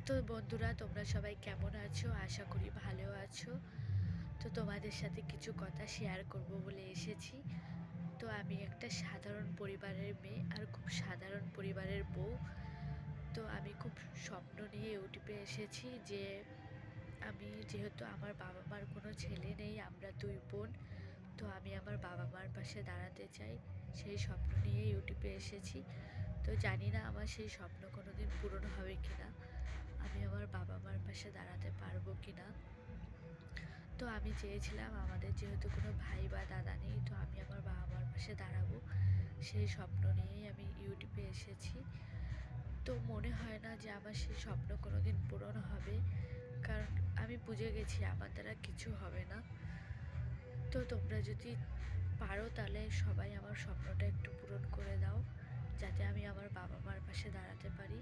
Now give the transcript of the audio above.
তো বন্ধুরা, তোমরা সবাই কেমন আছো? আশা করি ভালো আছো। তো তোমাদের সাথে কিছু কথা শেয়ার করব বলে এসেছি। তো আমি একটা সাধারণ পরিবারের মেয়ে আর খুব সাধারণ পরিবারের বউ। তো আমি খুব স্বপ্ন নিয়ে ইউটিউবে এসেছি যে আমি যেহেতু আমার বাবা মার কোনো ছেলে নেই, আমরা ২ বোন। তো আমি আমার বাবা মার পাশে দাঁড়াতে চাই। সেই স্বপ্ন নিয়ে ইউটিউবে এসেছি। তো জানি না আমার সেই স্বপ্ন কোনোদিন পূরণ হবে কিনা। আমি আমার বাবা মার পাশে দাঁড়াতে পারবো কিনা। তো আমি চেয়েছিলাম আমাদের যেহেতু কোনো ভাই বা দাদা নেই, তো আমি আমার বাবা মার পাশে দাঁড়াবো। সেই স্বপ্ন নিয়েই আমি ইউটিউবে এসেছি। তো মনে হয় না যে আমার সেই স্বপ্ন কোনোদিন পূরণ হবে। কারণ আমি বুঝে গেছি আমার দ্বারা কিছু হবে না। তো তোমরা যদি পারো তাহলে সবাই আমার স্বপ্নটা একটু পূরণ করে দাও, যাতে আমি আমার বাবা মার পাশে দাঁড়াতে পারি।